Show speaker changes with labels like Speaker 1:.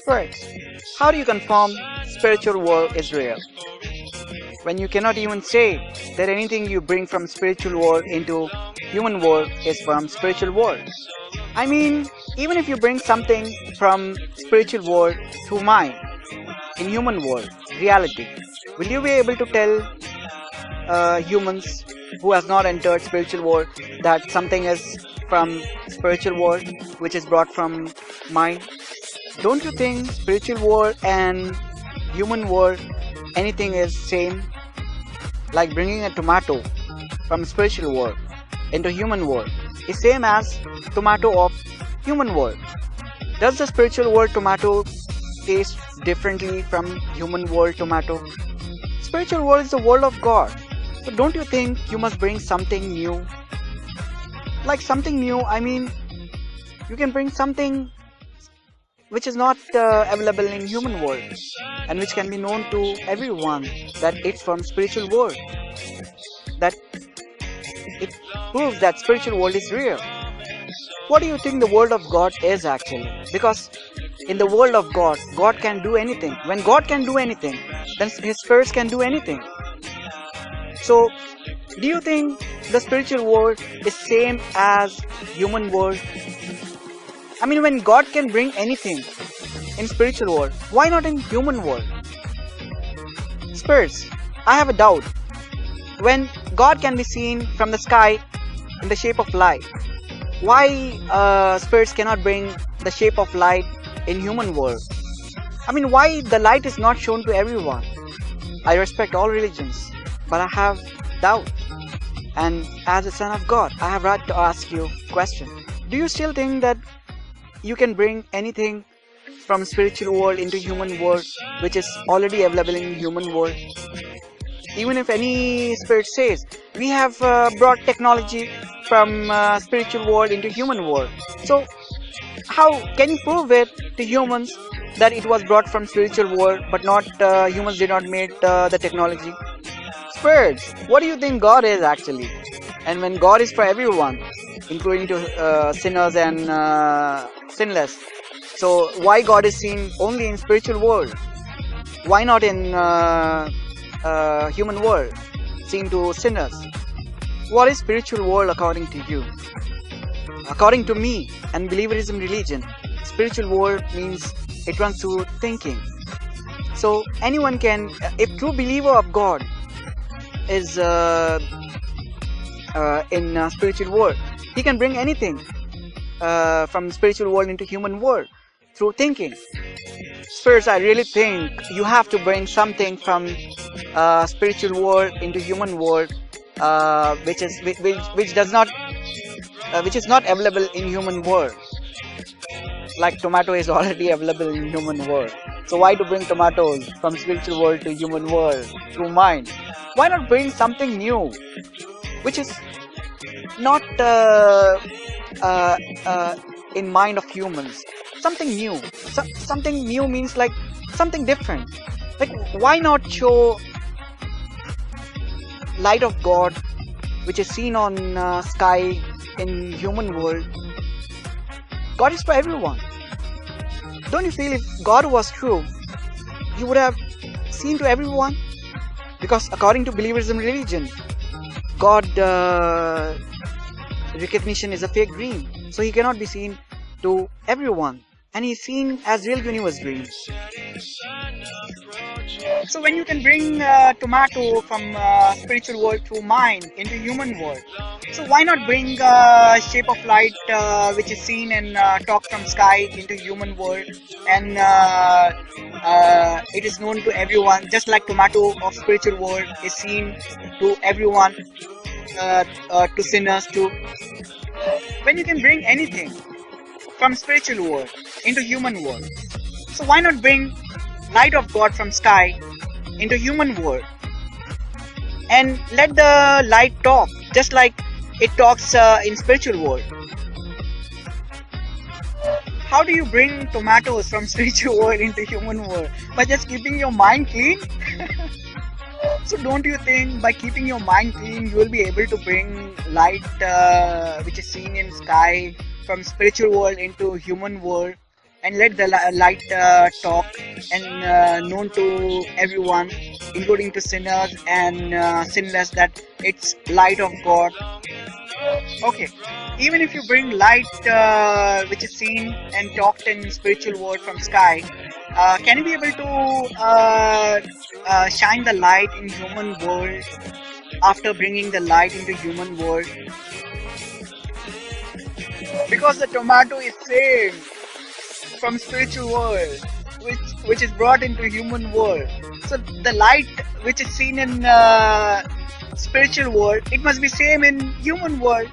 Speaker 1: First, how do you confirm spiritual world is real when you cannot even say that anything you bring from spiritual world into human world is from spiritual world? I mean, even if you bring something from spiritual world to mind in human world reality, will you be able to tell humans who has not entered spiritual world that something is from spiritual world which is brought from mind? Don't you think spiritual world and human world anything is same? Like bringing a tomato from spiritual world into human world is same as tomato of human world. Does the spiritual world tomato taste differently from human world tomato? Spiritual world is the world of God. So don't you think you must bring something new? Like something new, I mean, you can bring something which is not available in human world and which can be known to everyone that it's from spiritual world. That it proves that spiritual world is real. What do you think the world of God is actually? Because in the world of God, God can do anything. When God can do anything, then His spirits can do anything. So, do you think the spiritual world is same as human world? I mean, when God can bring anything in spiritual world, why not in human world? Spirits, I have a doubt. When God can be seen from the sky in the shape of light, why spirits cannot bring the shape of light in human world? I mean, why the light is not shown to everyone? I respect all religions, but I have doubt. And as a son of God, I have right to ask you a question. Do you still think that you can bring anything from spiritual world into human world which is already available in human world? Even if any spirit says we have brought technology from spiritual world into human world, so how can you prove it to humans that it was brought from spiritual world but not humans did not made the technology? Spirits, what do you think God is actually? And when God is for everyone, including to sinners and sinless, so why God is seen only in spiritual world? Why not in human world, seen to sinners? What is spiritual world according to you? According to me and believerism religion, spiritual world means it runs through thinking. So anyone can, if true believer of God is in spiritual world, he can bring anything from spiritual world into human world through thinking. Spirits, I really think you have to bring something from spiritual world into human world, which does not which is not available in human world. Like tomato is already available in human world. So why to bring tomatoes from spiritual world to human world through mind? Why not bring something new, which is not in mind of humans? Something new. Something new means like something different. Like why not show light of God, which is seen on sky in human world? God is for everyone. Don't you feel if God was true, He would have seen to everyone? Because according to believerism religion, God recognition is a fake dream. So He cannot be seen to everyone. And He is seen as real universe dreams. So when you can bring tomato from spiritual world to mind into human world, so why not bring shape of light which is seen and talk from sky into human world, and it is known to everyone, just like tomato of spiritual world is seen to everyone, to sinners too. When you can bring anything from spiritual world into human world, so why not bring light of God from sky into human world and let the light talk just like it talks in spiritual world? How do you bring tomatoes from spiritual world into human world? By just keeping your mind clean? So don't you think by keeping your mind clean you will be able to bring light which is seen in sky from spiritual world into human world, and let the light talk and known to everyone, including to sinners and sinless, that it's light of God. Okay, even if you bring light which is seen and talked in spiritual world from sky, can you be able to shine the light in human world after bringing the light into human world? Because the tomato is same from spiritual world, which is brought into human world. So the light which is seen in spiritual world, it must be same in human world.